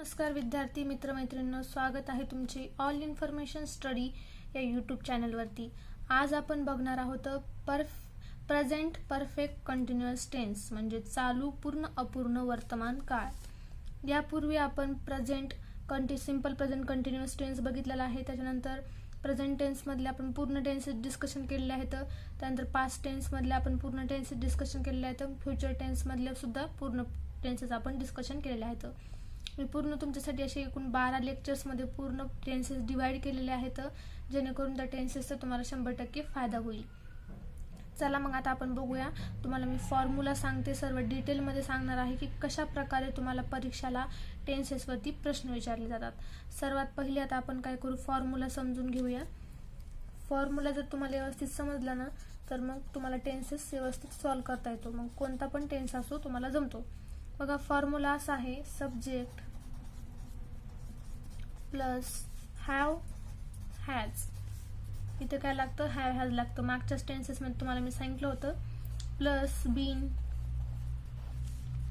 नमस्कार विद्यार्थी मित्रमैत्रिणींनो, स्वागत आहे तुमचे ऑल इन्फॉर्मेशन स्टडी या यूट्यूब चॅनलवरती। आज आपण बघणार आहोत प्रेझेंट परफेक्ट कंटिन्युअस टेन्स म्हणजे चालू पूर्ण अपूर्ण वर्तमान काळ। यापूर्वी आपण सिंपल प्रेझेंट कंटिन्युअस टेन्स बघितलेला आहे। त्याच्यानंतर प्रेझेंट टेन्स मधले आपण पूर्ण टेन्सेस डिस्कशन केलेले आहेत। त्यानंतर पास्ट टेन्स मधले आपण पूर्ण टेन्सेस डिस्कशन केलेले आहेत। फ्युचर टेन्स मधले सुद्धा पूर्ण टेन्सेस आपण डिस्कशन केलेले आहेत। मी पूर्ण तुमच्यासाठी असे एकूण 12 लेक्चर्स मध्ये पूर्ण टेन्सेस डिवाइड केलेले आहेत, जेणेकरून त्या टेन्सेसचा तुम्हाला 100% फायदा होईल। चला मग आता आपण बघूया। तुम्हाला मी फॉर्म्युला सांगते, सर्व डिटेल मध्ये सांगणार आहे की कशा प्रकारे तुम्हाला परीक्षेला टेन्सेस वरती प्रश्न विचारले जातात। सर्वात पहिले आता आपण काय करू, फॉर्म्युला समजून घेऊया। फॉर्म्युला जर तुम्हाला व्यवस्थित समजला ना, तर मग तुम्हाला टेन्सेस व्यवस्थित सॉल्व्ह करता येतो। मग कोणता पण टेन्स असो तुम्हाला जमतो। बघा फॉर्म्युला असा आहे, सब्जेक्ट प्लस हॅव हॅज। इथे काय लागतं, हॅव हॅज लागतं। मागच्याच टेन्सेस मध्ये तुम्हाला मी सांगितलं होतं, plus been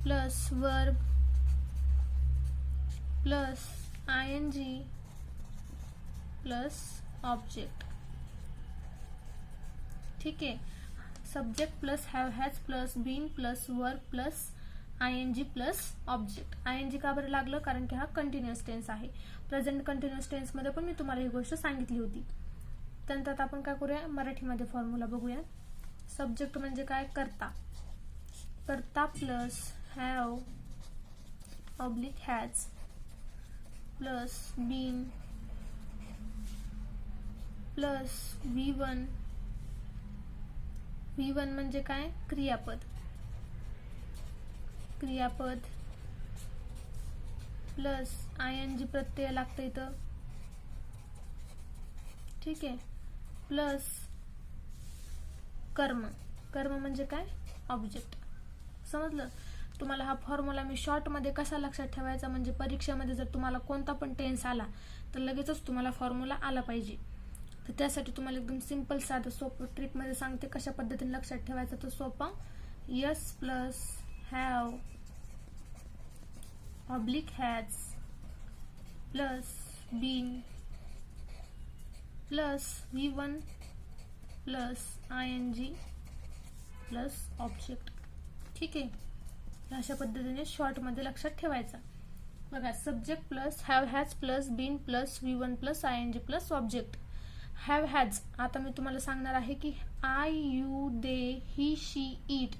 plus verb plus ING plus object. ठीक आहे, subject plus have has plus been plus verb plus ING plus object. ING का बरं लागलं, कारण की हा कंटिन्युअस टेन्स आहे। प्रेझेंट कंटिन्युअस टेन्स मध्ये पण मी तुम्हाला ही गोष्ट सांगितली होती। त्यानंतर आपण काय करूया, मराठीमध्ये फॉर्म्युला बघूया। सब्जेक्ट म्हणजे काय, कर्ता। कर्ता plus have oblique has plus been plus V1। V1 म्हणजे काय, क्रियापद। क्रियापद प्लस आयएनजी प्रत्यय लागतं इथं। ठीक आहे, प्लस कर्म। कर्म म्हणजे काय, ऑब्जेक्ट। समजलं तुम्हाला? हा फॉर्म्युला मी शॉर्ट मध्ये कसा लक्षात ठेवायचा, म्हणजे परीक्षेमध्ये जर तुम्हाला कोणता पण टेन्स आला तर लगेचच तुम्हाला फॉर्म्युला आला पाहिजे। तर त्यासाठी तुम्हाला एकदम सिंपल साधं सोपं ट्रिक मध्ये सांगते कशा पद्धतीने लक्षात ठेवायचं। तर सोपा, S plus have oblique has plus been plus V1 plus ING plus object. ठीक आहे, अशा पद्धतीने शॉर्ट मध्ये लक्षात ठेवायचा। बघा, subject plus have has plus been plus V1 plus ING plus object. Have has आता मी तुम्हाला सांगणार आहे की I you they he she it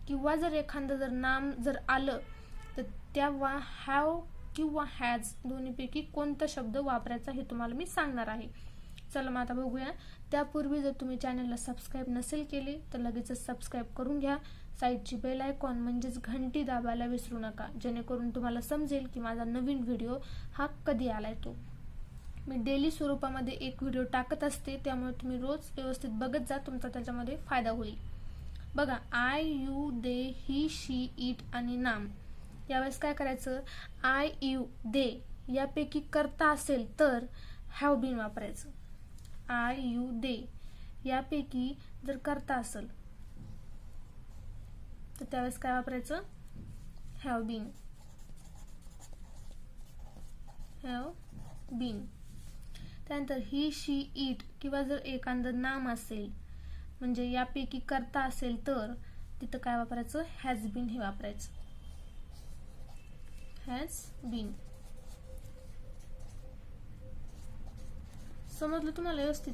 किंवा जर एखादं जर नाम जर आलं तर तेव्हा हॅव किंवा हॅज दोन्हीपैकी कोणता शब्द वापरायचा हे तुम्हाला मी सांगणार आहे। चला मग आता बघूया। त्यापूर्वी जर तुम्ही चॅनलला सबस्क्राईब नसेल केले तर लगेचच सबस्क्राईब करून घ्या। साईडची बेल आयकॉन म्हणजेच घंटी दाबायला विसरू नका, जेणेकरून तुम्हाला समजेल की माझा नवीन व्हिडिओ हा कधी आलाय तो। मी डेली स्वरूपामध्ये एक व्हिडिओ टाकत असते, त्यामुळे तुम्ही रोज व्यवस्थित बघत जा, तुमचा त्याच्यामध्ये फायदा होईल। बघा, I you they he she it आणि नाम। यावेळेस काय करायचं, आय यू दे यापैकी कर्ता असेल तर हॅव बीन वापरायचं। आय यू दे यापैकी जर कर्ता असेल तर त्यावेळेस काय वापरायचं, हॅव बीन। Have bin. त्यानंतर ही शी इट किंवा जर एखादं नाम असेल म्हणजे यापैकी कर्ता असेल तर तिथं काय वापरायचं, हॅज बीन हे वापरायचं। Has been. समजलं तुम्हाला व्यवस्थित?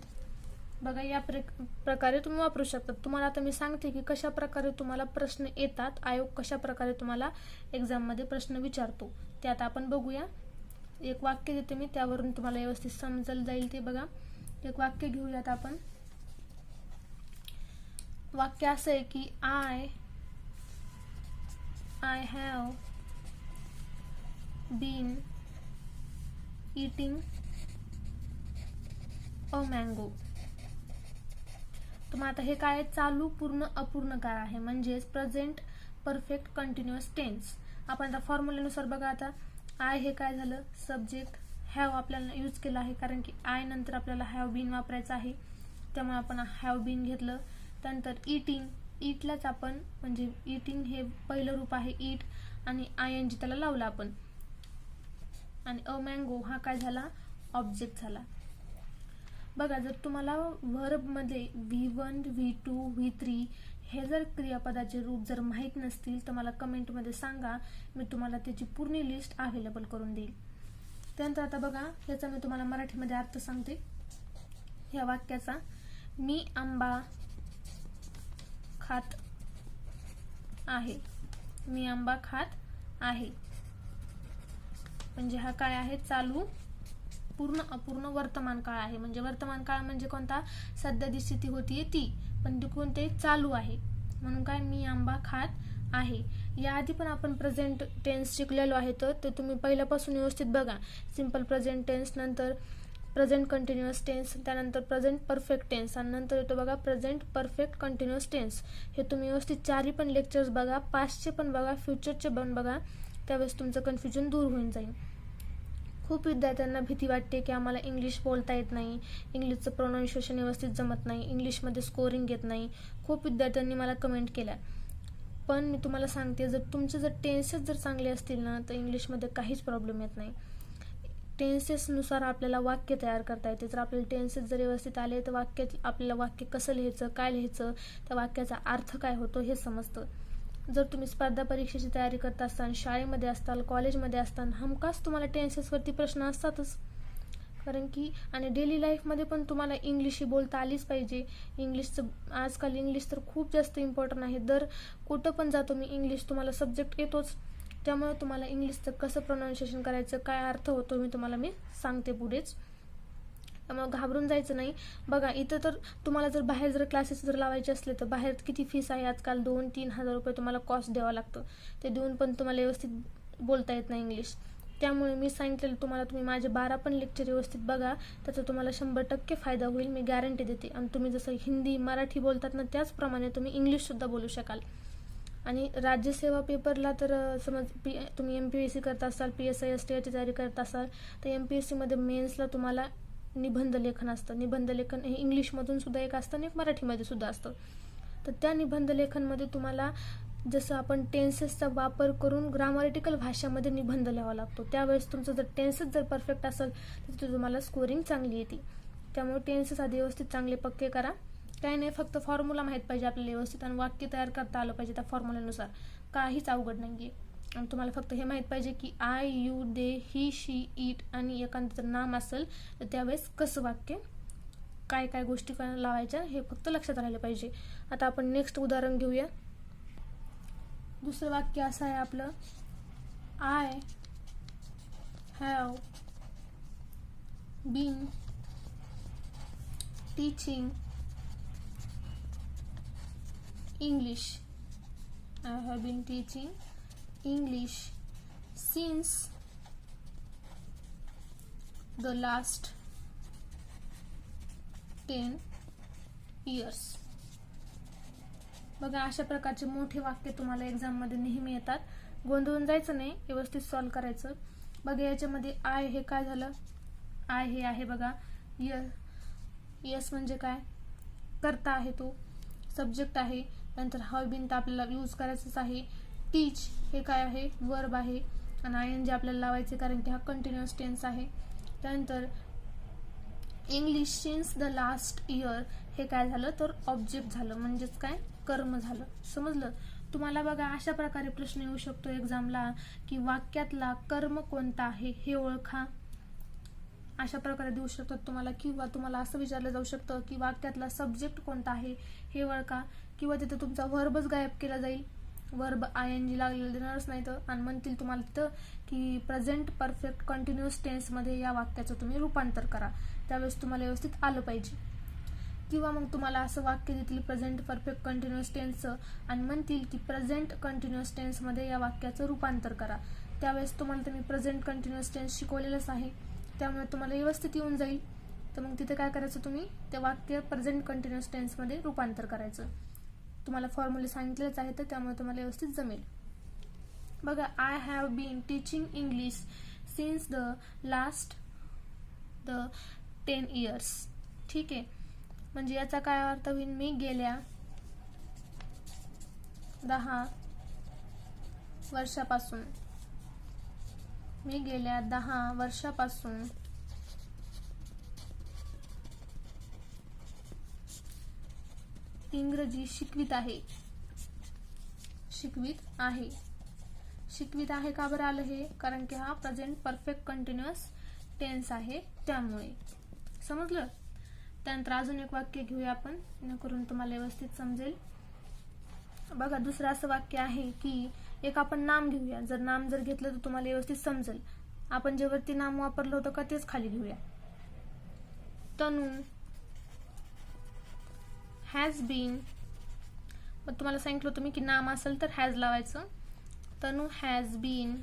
बघा, या प्रकारे तुम्ही वापरू शकता। तुम्हाला आता मी सांगते की कशा प्रकारे तुम्हाला प्रश्न येतात, आयोग कशा प्रकारे तुम्हाला एक्झाम मध्ये प्रश्न विचारतो ते आता आपण बघूया। एक वाक्य देते मी, त्यावरून तुम्हाला व्यवस्थित समजलं जाईल ते। बघा, एक वाक्य घेऊयात आपण। वाक्य असं आहे की I have been eating a mango. तर मग आता हे काय, चालू पूर्ण अपूर्ण काळ आहे, म्हणजेच प्रेझेंट परफेक्ट कंटिन्युअस टेन्स। आपण आता फॉर्म्युल्यानुसार बघा, आता आय हे काय झालं, सब्जेक्ट। हॅव आपल्याला यूज केला आहे कारण की आय नंतर आपल्याला हॅव बीन वापरायचं आहे, त्यामुळे आपण हॅव बीन घेतलं। त्यानंतर ईटिंग, ईटलाच आपण म्हणजे ईटिंग हे पहिलं रूप आहे ईट, आणि आयएनजी त्याला लावला आपण। आणि अ मँगो हा काय झाला, ऑब्जेक्ट झाला. बघा जर तुम्हाला व्हर्बमध्ये V1 V2 V3 हे जर क्रियापदाचे रूप जर माहीत नसतील तर मला कमेंटमध्ये सांगा, मी तुम्हाला त्याची पूर्ण लिस्ट अवेलेबल करून देईल. त्यानंतर आता बघा याचा मी तुम्हाला मराठीमध्ये अर्थ सांगते या वाक्याचा. मी आंबा खात आहे. मी आंबा खात आहे म्हणजे हा काय आहे, चालू पूर्ण अपूर्ण वर्तमान काळ आहे. म्हणजे वर्तमान काळ म्हणजे कोणता, सध्याची स्थिती होतीये ती, पण ती कोणते, चालू आहे. म्हणून काय, मी आंबा खात आहे. याआधी पण आपण प्रेझेंट टेन्स शिकलेलो आहे, तर ते तुम्ही पहिल्यापासून व्यवस्थित बघा. सिंपल प्रेझेंट टेन्स, नंतर प्रेझेंट कंटिन्युअस टेन्स, त्यानंतर प्रेझेंट परफेक्ट टेन्स आणि नंतर येतो बघा प्रेझेंट परफेक्ट कंटिन्युअस टेन्स. हे तुम्ही व्यवस्थित चारही पण लेक्चर्स बघा, पास्टचे पण बघा, फ्युचरचे पण बघा, त्यावेळेस तुमचं कन्फ्युजन दूर होऊन जाईल. खूप विद्यार्थ्यांना भीती वाटते की आम्हाला इंग्लिश बोलता येत नाही, इंग्लिशचं प्रोनाऊन्सिएशन व्यवस्थित जमत नाही, इंग्लिशमध्ये स्कोरिंग येत नाही. खूप विद्यार्थ्यांनी मला कमेंट केल्या. पण मी तुम्हाला सांगते, जर तुमचे जर टेन्सेस जर चांगले असतील ना तर इंग्लिशमध्ये काहीच प्रॉब्लेम येत नाही. टेन्सेसनुसार आपल्याला वाक्य तयार करता येते. जर आपल्याला टेन्सेस जर व्यवस्थित आले तर आपल्याला वाक्य कसं लिहायचं, काय लिहायचं, त्या वाक्याचा अर्थ काय होतो हे समजतं. जर तुम्ही स्पर्धा परीक्षेची तयारी करत असाल, शाळेमध्ये असताल, कॉलेजमध्ये असताल, हमखास तुम्हाला टेन्सेसवरती प्रश्न असतातच. कारण की आणि डेली लाईफमध्ये पण तुम्हाला इंग्लिश ही बोलता आलीच पाहिजे. इंग्लिशचं आजकाल इंग्लिश तर खूप जास्त इम्पॉर्टंट आहे. दर कुठं पण जातो मी इंग्लिश तुम्हाला सब्जेक्ट येतोच. त्यामुळे तुम्हाला इंग्लिशचं कसं प्रोनाऊन्सिएशन करायचं, काय अर्थ होतो मी सांगते पुढेच. त्यामुळे घाबरून जायचं नाही. बघा इथं तर तुम्हाला जर बाहेर जर क्लासेस जर लावायचे असले तर बाहेर किती फीस आहे आजकाल, 2-3 हजार रुपये तुम्हाला कॉस्ट द्यावं लागतं. ते देऊन पण तुम्हाला व्यवस्थित बोलता येत नाही इंग्लिश. त्यामुळे मी सांगितलेलं तुम्ही माझे 12 पण लेक्चर व्यवस्थित बघा, त्याचा तुम्हाला 100% फायदा होईल, मी गॅरंटी देते. आणि तुम्ही जसं हिंदी मराठी बोलतात ना त्याचप्रमाणे तुम्ही इंग्लिशसुद्धा बोलू शकाल. आणि राज्यसेवा पेपरला तर समज तुम्ही MPSC करत असाल, PSI STI ची तयारी करत असाल तर MPSCमध्ये मेन्सला तुम्हाला निबंध लेखन असतं. निबंध लेखन हे इंग्लिशमधून सुद्धा एक असतं आणि एक मराठीमध्ये सुद्धा असतं. तर त्या निबंध लेखनमध्ये तुम्हाला जसं आपण टेन्सेसचा वापर करून ग्रामॅटिकल भाषेमध्ये निबंध लिहावा लागतो. त्यावेळेस तुमचं जर टेन्सेस जर परफेक्ट असेल तर तुम्हाला स्कोरिंग चांगली येते. त्यामुळे टेन्सेस आधी व्यवस्थित चांगले पक्के करा. काही नाही, फक्त फॉर्म्युला माहीत पाहिजे आपल्याला व्यवस्थित आणि वाक्य तयार करता आलं पाहिजे त्या फॉर्म्युल्यानुसार. काहीच अवघड नाही आहे. आणि तुम्हाला फक्त हे माहीत पाहिजे की I, you, they, he, she, it आणि एखादं नाम असेल तर त्यावेळेस कसं वाक्य काय काय गोष्टी लावायच्या हे फक्त लक्षात राहिलं पाहिजे. आता आपण नेक्स्ट उदाहरण घेऊया. दुसरं वाक्य असं आहे आपलं, I have been teaching English. I have been teaching English since the last 10 years. बघा अशा प्रकारचे मोठे वाक्य तुम्हाला एक्झाममध्ये नेहमी येतात. गोंधळून जायचं नाही, व्यवस्थित सॉल्व करायचं. बघा याच्यामध्ये आय हे काय झालं, आय हे आहे बघा यस म्हणजे काय, करता आहे तो, सब्जेक्ट आहे. नंतर हॅव बीन तर आपल्याला यूज करायचंच आहे. टीच हे काय आहे, वर्ब आहे आणि ING आपल्याला लावायचे कारण की हा कंटिन्युअस टेन्स आहे. त्यानंतर English since the last year हे काय झालं तर ऑब्जेक्ट झालं, म्हणजेच काय, कर्म झालं. समजलं तुम्हाला? बघा अशा प्रकारे प्रश्न येऊ शकतो एक्झामला की वाक्यातला कर्म कोणता आहे हे ओळखा. अशा प्रकारे देऊ शकतात तुम्हाला. किंवा तुम्हाला असं विचारलं जाऊ शकतं की वाक्यातला सब्जेक्ट कोणता आहे हे ओळखा. किंवा तिथं तुमचा वर्बच गायब केला जाईल, वर्ब ING लागलेलं देणारच नाही तर, आणि म्हणतील तुम्हाला तिथं की प्रेझेंट परफेक्ट कंटिन्युअस टेन्समध्ये या वाक्याचं तुम्ही रूपांतर करा. त्यावेळेस तुम्हाला व्यवस्थित आलं पाहिजे. किंवा मग तुम्हाला असं वाक्य देतील प्रेझेंट परफेक्ट कंटिन्युअस टेन्सचं आणि म्हणतील की प्रेझेंट कंटिन्युअस टेन्समध्ये या वाक्याचं रूपांतर करा. त्यावेळेस तुम्हाला तुम्ही प्रेझेंट कंटिन्युअस टेन्स शिकवलेलंच आहे, त्यामुळे तुम्हाला व्यवस्थित येऊन जाईल. तर मग तिथे काय करायचं, तुम्ही ते वाक्य प्रेझेंट कंटिन्युअस टेन्समध्ये रूपांतर करायचं. तुम्हाला फॉर्म्युले सांगितलेच आहे तर त्यामुळे तुम्हाला व्यवस्थित जमेल. बघा I have been teaching English since the last 10 years. ठीक आहे, म्हणजे याचा काय अर्थ होईल, मी गेल्या 10 वर्षापासून मी गेल्या 10 वर्षापासून इंग्रजी शिकवित आहे. शिकवित आहे का बरं आलं हे? कारण की हा प्रेझेंट परफेक्ट कंटिन्युअस टेन्स आहे, त्यामुळे. समजलं? त्यानंतर अजून एक वाक्य घेऊया आपण, जेणेकरून तुम्हाला व्यवस्थित समजेल. बघा, दुसरं असं वाक्य आहे की एक आपण नाम घेऊया. जर नाम घेतलं तर तुम्हाला व्यवस्थित समजेल. आपण जे वरती नाम वापरलं होतं का तेच खाली घेऊया. तनू हॅज बीन. मग तुम्हाला सांगितलं होतं मी की नाम असेल तर हॅज लावायचं. Tanu has been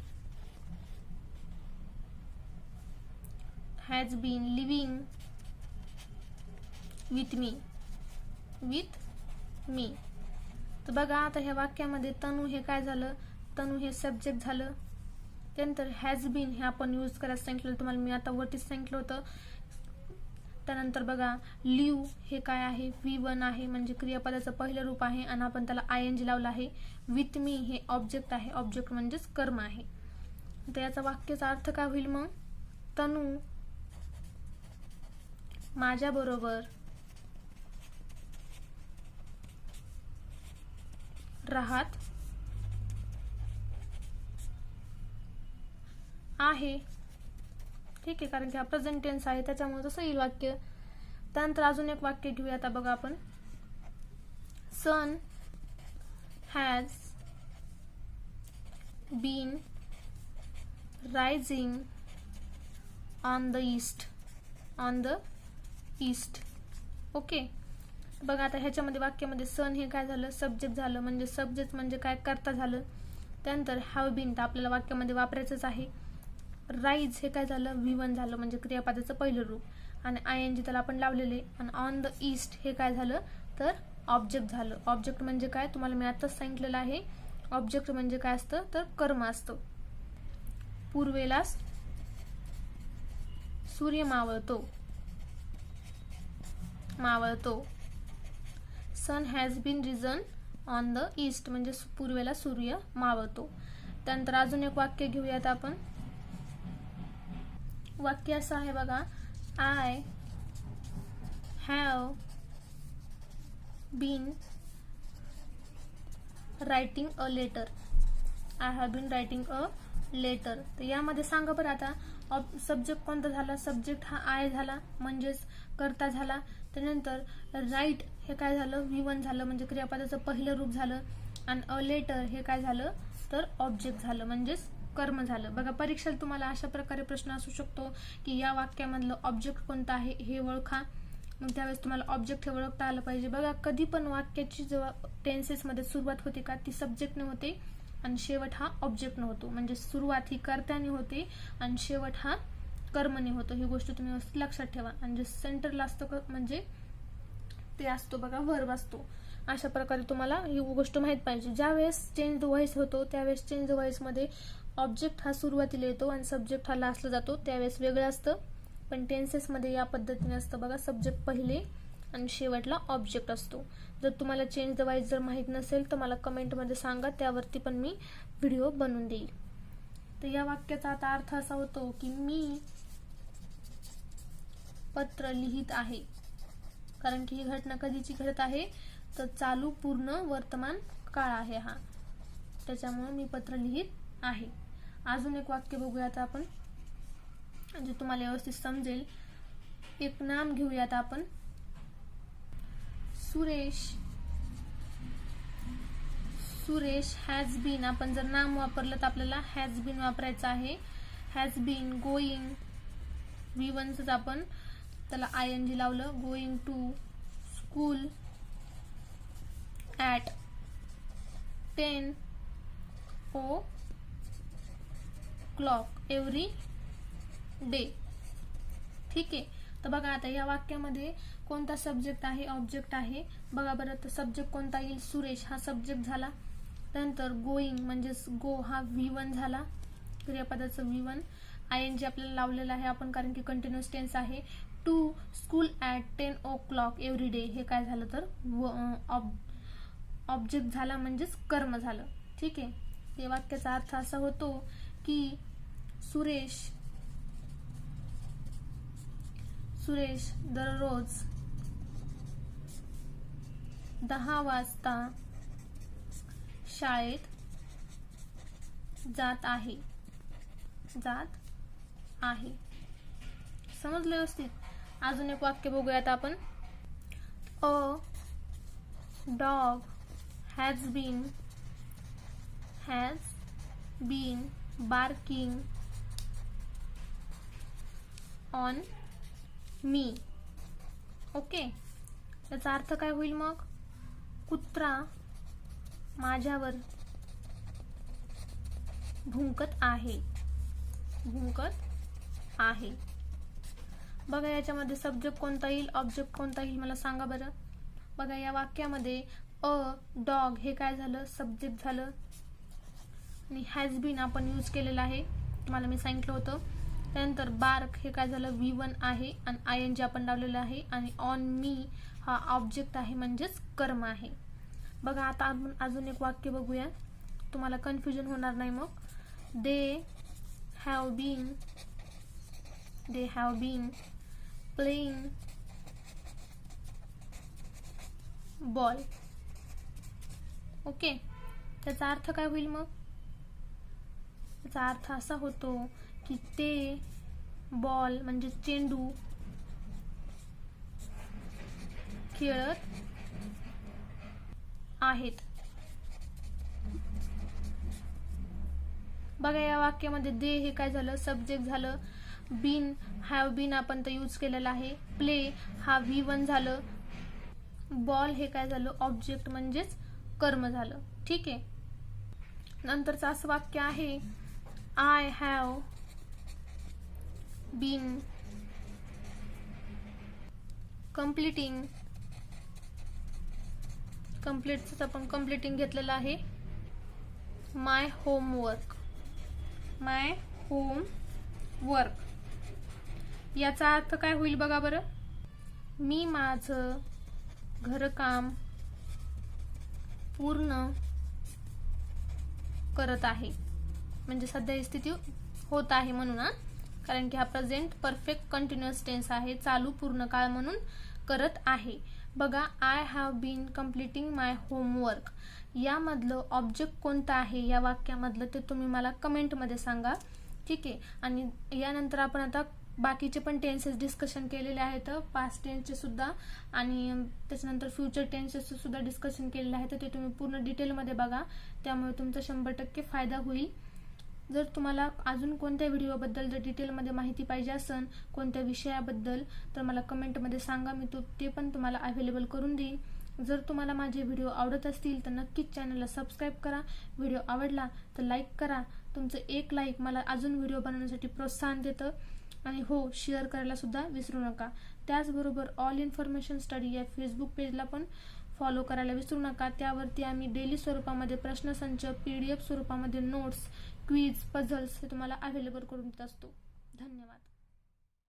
living with me. तर बघा, आता ह्या वाक्यामध्ये तनू हे काय झालं? तनू हे सब्जेक्ट झालं. त्यानंतर हॅज बीन हे आपण यूज करायला सांगितलं तुम्हाला, मी आता वरतीच सांगितलं होतं. त्यानंतर बघा, लिव्ह हे काय आहे? V1 आहे, म्हणजे क्रियापदाचं पहिलं रूप आहे आणि आपण त्याला ING लावलं आहे. विथ मी हे ऑब्जेक्ट आहे, ऑब्जेक्ट म्हणजेच कर्म आहे. तर याचा वाक्याचा अर्थ काय होईल मग? तनू माझ्या बरोबर राहत आहे. ठीक आहे, कारण की हा प्रेझेंट टेन्स आहे, त्याच्यामुळे तसं येईल वाक्य. त्यानंतर अजून एक वाक्य घेऊया आता. बघा आपण, sun has been rising on the east. Okay. बघा, आता ह्याच्यामध्ये वाक्यामध्ये सन हे काय झालं? सब्जेक्ट झालं, म्हणजे सब्जेक्ट म्हणजे काय? कर्ता झालं. त्यानंतर हॅव बीन तर आपल्याला वाक्यामध्ये वापरायचंच आहे. राईज हे काय झालं? V1 झालं, म्हणजे क्रियापदाचं पहिलं रूप, आणि ING त्याला आपण लावलेले. आणि ऑन द ईस्ट हे काय झालं? तर ऑब्जेक्ट झालं. ऑब्जेक्ट म्हणजे काय? तुम्हाला मी आताच सांगितलेलं आहे. ऑब्जेक्ट म्हणजे काय असतं? तर कर्म असतं. पूर्वेला सूर्य मावळतो. Sun has been risen on the east, म्हणजे पूर्वेला सूर्य मावळतो. त्यानंतर अजून एक वाक्य घेऊयात आपण. वाक्य असं आहे बघा, I have been writing a letter. तर यामध्ये सांगा बरं आता, सब्जेक्ट कोणता झाला? सब्जेक्ट हा आय झाला, म्हणजेच कर्ता झाला. त्यानंतर राईट हे काय झालं? V1 झालं, म्हणजे क्रियापदाचं पहिलं रूप झालं. आणि अ लेटर हे काय झालं? तर ऑब्जेक्ट झालं, म्हणजेच कर्म झालं. बघा, परीक्षेला तुम्हाला अशा प्रकारे प्रश्न असू शकतो की या वाक्यामधलं ऑब्जेक्ट कोणतं आहे हे ओळखा. मग त्यावेळेस तुम्हाला ऑब्जेक्ट हे ओळखता आलं पाहिजे. बघा, कधी पण वाक्याची जेव्हा टेन्सेसमध्ये सुरुवात होते का, ती सब्जेक्टने होते आणि शेवट हा ऑब्जेक्टने होतो. म्हणजे सुरुवात ही कर्त्याने होते आणि शेवट हा कर्मने होतो. ही गोष्ट तुम्ही व्यवस्थित लक्षात ठेवा. आणि जे सेंटरला असतं म्हणजे ते असतो बघा, वर्ब असतो. अशा प्रकारे तुम्हाला ही गोष्ट माहीत पाहिजे. ज्यावेळेस चेंज द व्हॉइस होतो त्यावेळेस चेंज द व्हॉइसमध्ये ऑब्जेक्ट हा सुरुवातीला येतो आणि सब्जेक्ट हा लास्टला जातो, त्यावेळेस वेगळं असतं. पण टेन्सेसमध्ये या पद्धतीने असतं बघा, सब्जेक्ट पहिले आणि शेवटला ऑब्जेक्ट असतो. जर तुम्हाला चेंज द व्हॉइस जर माहीत नसेल तर मला कमेंटमध्ये सांगा, त्यावरती पण मी व्हिडिओ बनवून देईल. तर या वाक्याचा आता अर्थ असा होतो की मी पत्र लिहित आहे. कारण की ही घटना कधीची घडत आहे? तर चालू पूर्ण वर्तमान काळ आहे हा, त्याच्यामुळे मी पत्र लिहित आहे. अजून एक वाक्य बघूयात आपण, म्हणजे तुम्हाला व्यवस्थित समजेल. एक नाम घेऊयात आपण, सुरेश हॅज बीन. आपण जर नाम वापरलं तर आपल्याला हॅज बीन वापरायचं आहे. हॅज बीन गोईंग, V1च आपण त्याला ING लावलं. Going to school at 10 o'clock every day. ठीक आहे. तर बघा, आता या वाक्यामध्ये कोणता सब्जेक्ट आहे? ऑब्जेक्ट आहे. बघा बरं, तर सब्जेक्ट कोणता येईल? सुरेश हा सब्जेक्ट झाला. त्यानंतर गोईंग म्हणजेच गो हा V1 झाला, क्रियापदाचं V1. ING आपल्याला लावलेलं आहे आपण, कारण की कंटिन्युअस टेन्स आहे. To school at 10 o'clock every day हे काय झालं? तर ऑब्जेक्ट झाला, म्हणजेच कर्म झालं. ठीक आहे. या वाक्याचा अर्थ असा होतो की सुरेश दररोज 10 वाजता शाळेत जात आहे. समजलं व्यवस्थित? अजून एक वाक्य बघूयात आपण. A dog has been barking on me. Okay, याचा अर्थ काय होईल मग? कुत्रा माझ्यावर भुंकत आहे. बघा याच्यामध्ये सब्जेक्ट कोणता येईल, ऑब्जेक्ट कोणता येईल, मला सांगा बरं. बघा या वाक्यामध्ये अ डॉग हे काय झालं, सब्जेक्ट झालं, आणि हॅज बीन आपण यूज केलेलं आहे, तुम्हाला मी सांगितलं होतं. त्यानंतर बार्क हे काय झालं, V1 आहे आणि ING आपण लावलेलं आहे, आणि ऑन मी हा ऑब्जेक्ट आहे म्हणजेच कर्म आहे. बघा आता आपण अजून एक वाक्य बघूया, तुम्हाला कन्फ्युजन होणार नाही मग. They have been playing ball. Okay, त्याचा अर्थ काय होईल मग? त्याचा अर्थ असा होतो की ते बॉल म्हणजे चेंडू खेळत आहेत. बघा या वाक्यामध्ये दे हे काय झालं, सब्जेक्ट झालं, बीन हॅव बीन आपण तर यूज केलेला आहे, प्ले हा V1 झालं, बॉल हे काय झालं, ऑब्जेक्ट म्हणजेच कर्म झालं. ठीक आहे. नंतरचं असं वाक्य आहे, आय हॅव बीन कंप्लीटिंग आपण कंप्लीटिंग घेतलेलं आहे, माय होमवर्क. याचा अर्थ काय होईल बघा बरं. मी माझं घरकाम पूर्ण करत आहे, म्हणजे सध्या ही स्थिती होत आहे म्हणून, कारण की हा प्रेझेंट परफेक्ट कंटिन्युअस टेन्स आहे, चालू पूर्ण काळ म्हणून करत आहे. बघा I have been completing my homework यामधलं ऑब्जेक्ट कोणतं आहे या वाक्यामधलं ते तुम्ही मला कमेंटमध्ये सांगा. ठीक आहे. आणि यानंतर आपण आता बाकीचे पण टेन्सेस डिस्कशन केलेले आहेत, पास्ट टेन्सचे सुद्धा आणि त्याच्यानंतर फ्युचर टेन्सेसचे सुद्धा डिस्कशन केलेले आहे, ते तुम्ही पूर्ण डिटेलमध्ये बघा, त्यामुळे तुमचा 100% फायदा होईल. जर तुम्हाला अजून कोणत्या व्हिडिओबद्दल जर डिटेलमध्ये माहिती पाहिजे असेल, कोणत्या विषयाबद्दल, तर मला कमेंटमध्ये सांगा, मी ते पण तुम्हाला अवेलेबल करून देईन. जर तुम्हाला माझे व्हिडिओ आवडत असतील तर नक्कीच चॅनलला सबस्क्राईब करा. व्हिडिओ आवडला तर लाईक करा. तुमचं एक लाईक मला अजून व्हिडिओ बनवण्यासाठी प्रोत्साहन देतं. आणि हो, शेअर करायला सुद्धा विसरू नका. त्याचबरोबर ऑल इन्फॉर्मेशन स्टडी या फेसबुक पेजला पण फॉलो करायला विसरू नका. त्यावरती आम्ही डेली स्वरूपामध्ये प्रश्नसंच, PDF स्वरूपामध्ये नोट्स, क्विज, पझल्स हे तुम्हाला अवेलेबल करून देत असतो. धन्यवाद.